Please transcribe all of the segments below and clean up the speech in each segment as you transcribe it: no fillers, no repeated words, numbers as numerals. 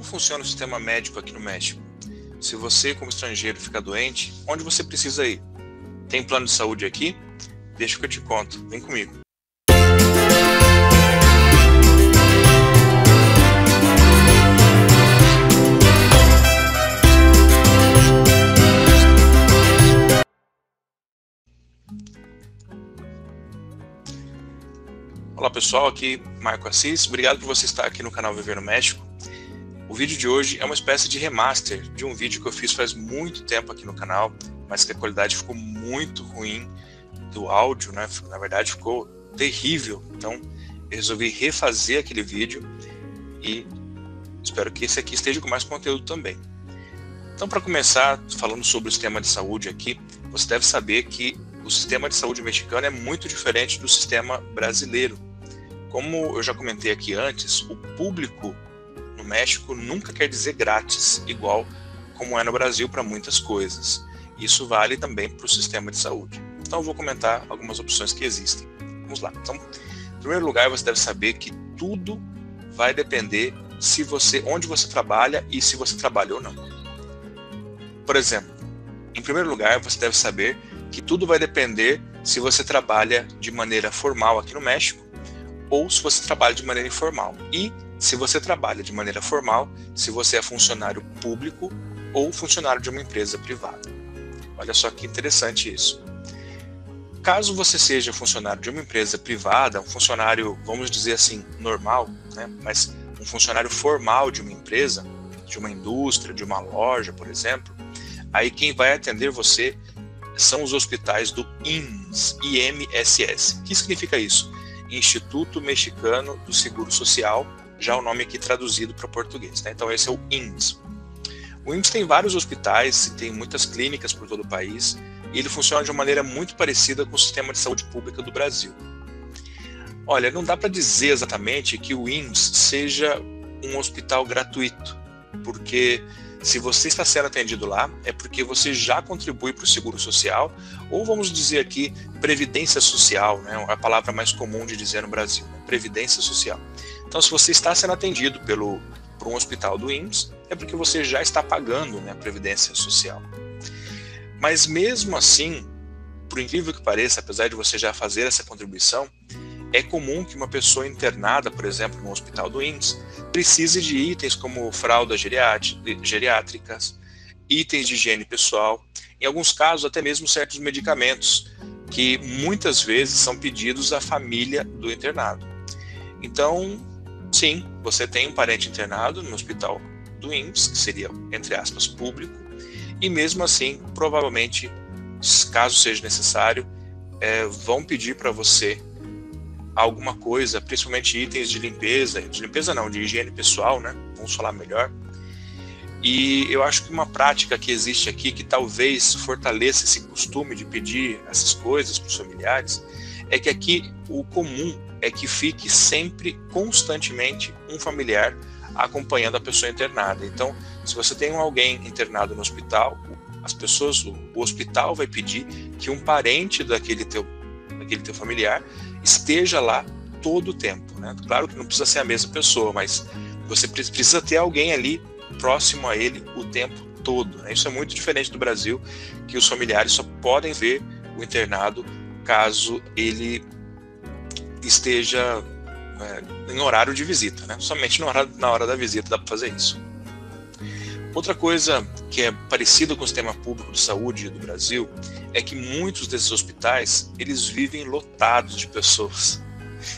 como funciona o sistema médico aqui no México? Se você, como estrangeiro, ficar doente, onde você precisa ir? Tem plano de saúde aqui? Deixa que eu te conto. Vem comigo. Olá pessoal, aqui Marco Assis. Obrigado por você estar aqui no canal Viver no México. O vídeo de hoje é uma espécie de remaster de um vídeo que eu fiz faz muito tempo aqui no canal, mas que a qualidade ficou muito ruim do áudio, né? Na verdade ficou terrível. Então eu resolvi refazer aquele vídeo e espero que esse aqui esteja com mais conteúdo também. Então, para começar falando sobre o sistema de saúde aqui, você deve saber que o sistema de saúde mexicano é muito diferente do sistema brasileiro. Como eu já comentei aqui antes, o público no México nunca quer dizer grátis, igual como é no Brasil para muitas coisas. Isso vale também para o sistema de saúde. Então eu vou comentar algumas opções que existem. Vamos lá. Então, em primeiro lugar, você deve saber que tudo vai depender onde você trabalha e se você trabalha ou não. Por exemplo, em primeiro lugar, você deve saber que tudo vai depender se você trabalha de maneira formal aqui no México ou se você trabalha de maneira informal. E se você trabalha de maneira formal, se você é funcionário público ou funcionário de uma empresa privada. Olha só que interessante isso. Caso você seja funcionário de uma empresa privada, um funcionário, vamos dizer assim, normal, né? Mas um funcionário formal de uma empresa, de uma indústria, de uma loja, por exemplo, aí quem vai atender você são os hospitais do IMSS, IMSS. O que significa isso? Instituto Mexicano do Seguro Social, já o nome aqui traduzido para português, né? Então esse é o IMSS. O IMSS tem vários hospitais, tem muitas clínicas por todo o país, e ele funciona de uma maneira muito parecida com o sistema de saúde pública do Brasil. Olha, não dá para dizer exatamente que o IMSS seja um hospital gratuito, porque se você está sendo atendido lá, é porque você já contribui para o seguro social, ou vamos dizer aqui, previdência social, né? É a palavra mais comum de dizer no Brasil, né? Previdência social. Então, se você está sendo atendido por um hospital do IMSS, é porque você já está pagando, né, a previdência social. Mas mesmo assim, por incrível que pareça, apesar de você já fazer essa contribuição, é comum que uma pessoa internada, por exemplo, no hospital do IMSS, precise de itens como fraldas geriátricas, itens de higiene pessoal, em alguns casos até mesmo certos medicamentos, que muitas vezes são pedidos à família do internado. Então, sim, você tem um parente internado no hospital do IMSS, que seria, entre aspas, público, e mesmo assim, provavelmente, caso seja necessário, vão pedir para você alguma coisa, principalmente itens de limpeza não, de higiene pessoal, né? Vamos falar melhor. E eu acho que uma prática que existe aqui, que talvez fortaleça esse costume de pedir essas coisas para os familiares, é que aqui o comum é que fique sempre, constantemente, um familiar acompanhando a pessoa internada. Então, se você tem alguém internado no hospital, o hospital vai pedir que um parente daquele teu familiar esteja lá todo o tempo, né? Claro que não precisa ser a mesma pessoa, mas você precisa ter alguém ali próximo a ele o tempo todo, né? Isso é muito diferente do Brasil, que os familiares só podem ver o internado caso ele esteja em horário de visita, né? Somente na hora da visita dá para fazer isso. Outra coisa que é parecida com o sistema público de saúde do Brasil é que muitos desses hospitais, eles vivem lotados de pessoas.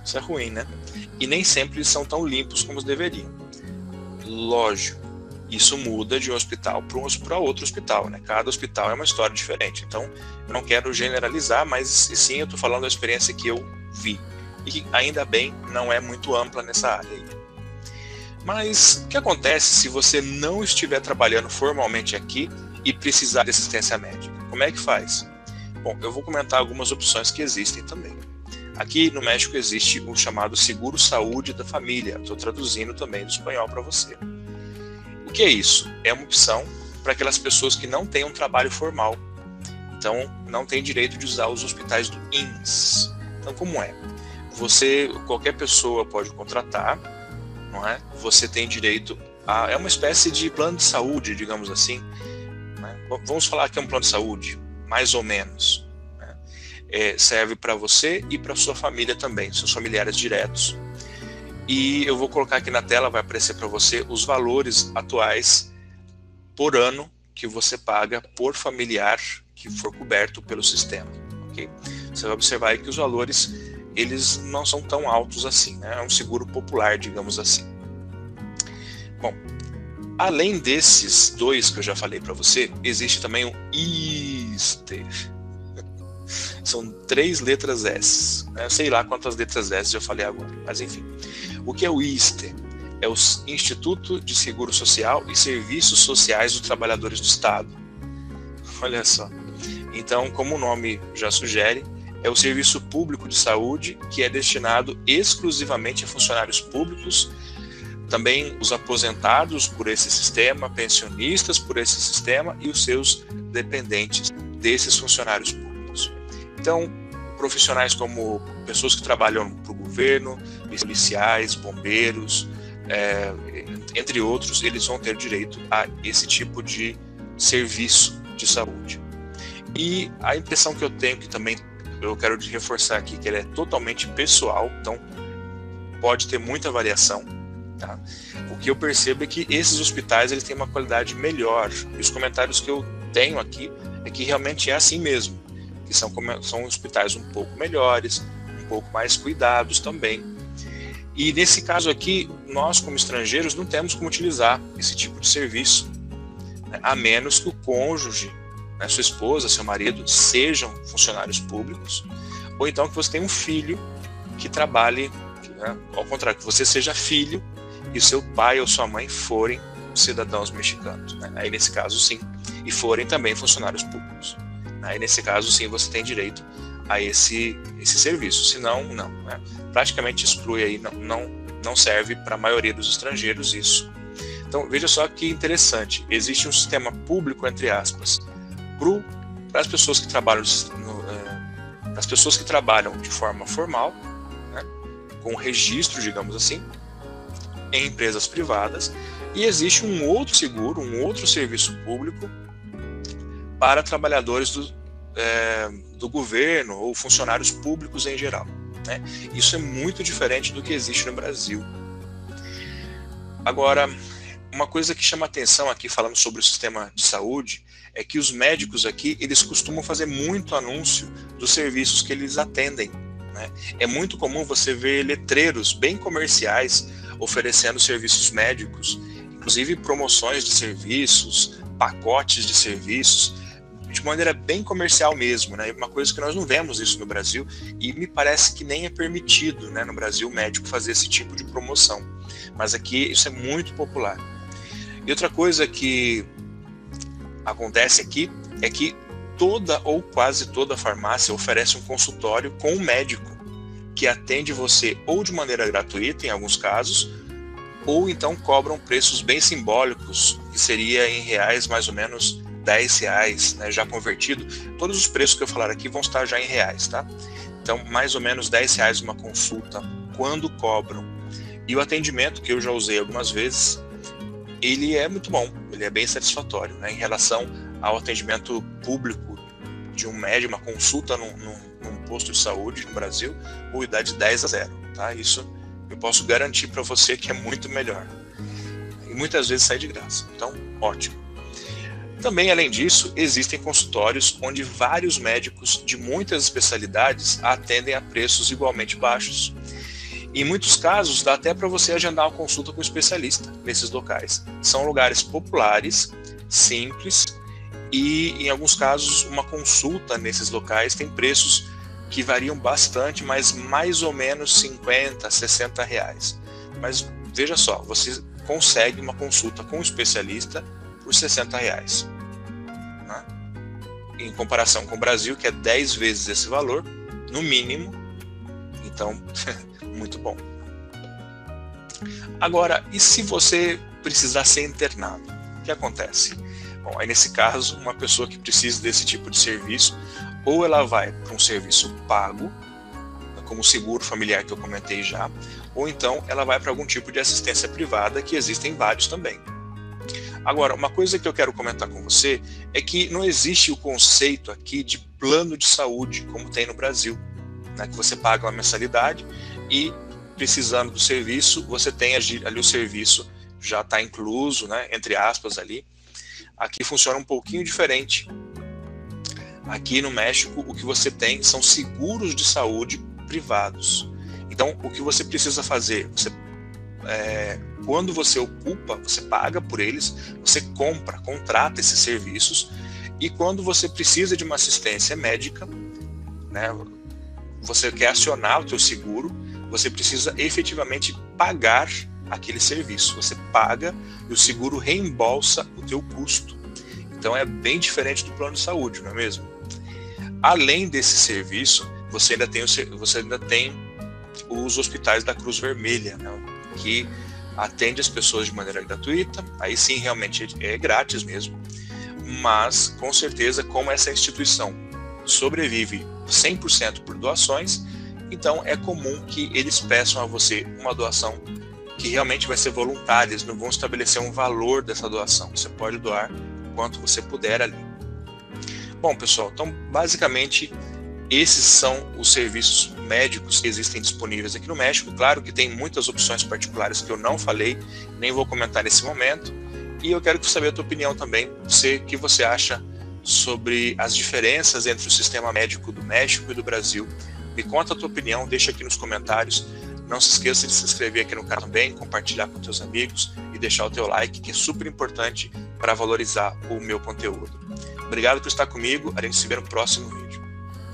Isso é ruim, né? E nem sempre eles são tão limpos como deveriam. Lógico, isso muda de um hospital para outro hospital, né? Cada hospital é uma história diferente. Então, eu não quero generalizar, mas sim eu estou falando da experiência que eu vi. E que ainda bem não é muito ampla nessa área aí. Mas o que acontece se você não estiver trabalhando formalmente aqui e precisar de assistência médica? Como é que faz? Bom, eu vou comentar algumas opções que existem também. Aqui no México existe o chamado Seguro Saúde da Família. Estou traduzindo também do espanhol para você. O que é isso? É uma opção para aquelas pessoas que não têm um trabalho formal. Então, não tem direito de usar os hospitais do IMSS. Então, como é? Qualquer pessoa pode contratar, não é? Você tem direito É uma espécie de plano de saúde, digamos assim, né? Vamos falar que é um plano de saúde, mais ou menos, né? Serve para você e para sua família também, seus familiares diretos. E eu vou colocar aqui na tela, vai aparecer para você os valores atuais por ano que você paga por familiar que for coberto pelo sistema, ok? Você vai observar aí que os valores, eles não são tão altos assim, né? É um seguro popular, digamos assim. Bom, além desses dois que eu já falei para você, existe também o ISTE. São 3 letras S, né? Sei lá quantas letras S eu falei agora, mas enfim. O que é o ISTE? É o Instituto de Seguro Social e Serviços Sociais dos Trabalhadores do Estado. Olha só. Então, como o nome já sugere, é o serviço público de saúde que é destinado exclusivamente a funcionários públicos, também os aposentados por esse sistema, pensionistas por esse sistema e os seus dependentes desses funcionários públicos. Então, profissionais como pessoas que trabalham para o governo, policiais, bombeiros, entre outros, eles vão ter direito a esse tipo de serviço de saúde. E a impressão que eu tenho, que também eu quero reforçar aqui, que ele é totalmente pessoal, então pode ter muita variação, tá? O que eu percebo é que esses hospitais, eles têm uma qualidade melhor, e os comentários que eu tenho aqui é que realmente é assim mesmo, que são hospitais um pouco melhores, um pouco mais cuidados também. E nesse caso aqui, nós como estrangeiros não temos como utilizar esse tipo de serviço, né? A menos que o cônjuge, né, sua esposa, seu marido, sejam funcionários públicos, ou então que você tenha um filho que trabalhe, né, ao contrário, que você seja filho e seu pai ou sua mãe forem cidadãos mexicanos, né? Aí nesse caso sim, e forem também funcionários públicos. Aí nesse caso sim você tem direito a esse serviço, senão não, né? Praticamente exclui aí, não serve para a maioria dos estrangeiros isso. Então veja só que interessante, existe um sistema público, entre aspas, para as pessoas que trabalham as pessoas que trabalham de forma formal, né, com registro, digamos assim, em empresas privadas, e existe um outro seguro, um outro serviço público para trabalhadores do governo ou funcionários públicos em geral, né? Isso é muito diferente do que existe no Brasil. Agora, uma coisa que chama atenção aqui, falando sobre o sistema de saúde, é que os médicos aqui, eles costumam fazer muito anúncio dos serviços que eles atendem, né? É muito comum você ver letreiros bem comerciais oferecendo serviços médicos, inclusive promoções de serviços, pacotes de serviços, de maneira bem comercial mesmo, né? Uma coisa que nós não vemos isso no Brasil, e me parece que nem é permitido, né, no Brasil, o médico fazer esse tipo de promoção. Mas aqui isso é muito popular. E outra coisa que acontece aqui é que toda ou quase toda farmácia oferece um consultório com um médico que atende você ou de maneira gratuita, em alguns casos, ou então cobram preços bem simbólicos, que seria em reais mais ou menos R$10, né, já convertido. Todos os preços que eu falar aqui vão estar já em reais, tá? Então, mais ou menos R$10 uma consulta, quando cobram. E o atendimento, que eu já usei algumas vezes, ele é muito bom, ele é bem satisfatório, né, em relação ao atendimento público de um médico, uma consulta num posto de saúde no Brasil, ou dá de 10-0, tá? Isso eu posso garantir para você que é muito melhor. E muitas vezes sai de graça, então ótimo. Também, além disso, existem consultórios onde vários médicos de muitas especialidades atendem a preços igualmente baixos. Em muitos casos, dá até para você agendar uma consulta com um especialista nesses locais. São lugares populares, simples, e em alguns casos, uma consulta nesses locais tem preços que variam bastante, mas mais ou menos R$50, R$60. Mas veja só, você consegue uma consulta com um especialista por R$60, né? Em comparação com o Brasil, que é 10 vezes esse valor, no mínimo. Então, muito bom. Agora, e se você precisar ser internado? O que acontece? Bom, aí nesse caso, uma pessoa que precisa desse tipo de serviço, ou ela vai para um serviço pago, como o seguro familiar que eu comentei já, ou então ela vai para algum tipo de assistência privada, que existem vários também. Agora, uma coisa que eu quero comentar com você é que não existe o conceito aqui de plano de saúde, como tem no Brasil, né, que você paga uma mensalidade e, precisando do serviço, você tem ali o serviço, já está incluso, né, entre aspas ali. Aqui funciona um pouquinho diferente. Aqui no México, o que você tem são seguros de saúde privados. Então, o que você precisa fazer? Quando você ocupa, você paga por eles, você contrata esses serviços, e quando você precisa de uma assistência médica, né, você quer acionar o teu seguro, você precisa efetivamente pagar aquele serviço. Você paga e o seguro reembolsa o teu custo. Então é bem diferente do plano de saúde, não é mesmo? Além desse serviço, você ainda tem os hospitais da Cruz Vermelha, né, que atende as pessoas de maneira gratuita. Aí sim, realmente é grátis mesmo. Mas, com certeza, como essa instituição sobrevive 100% por doações, então é comum que eles peçam a você uma doação que realmente vai ser voluntária. Eles não vão estabelecer um valor dessa doação. Você pode doar quanto você puder ali. Bom, pessoal, então basicamente esses são os serviços médicos que existem disponíveis aqui no México. Claro que tem muitas opções particulares que eu não falei, nem vou comentar nesse momento. E eu quero saber a tua opinião também, o que você acha sobre as diferenças entre o sistema médico do México e do Brasil. Me conta a tua opinião, deixa aqui nos comentários. Não se esqueça de se inscrever aqui no canal também, compartilhar com teus amigos e deixar o teu like, que é super importante para valorizar o meu conteúdo. Obrigado por estar comigo, a gente se vê no próximo vídeo.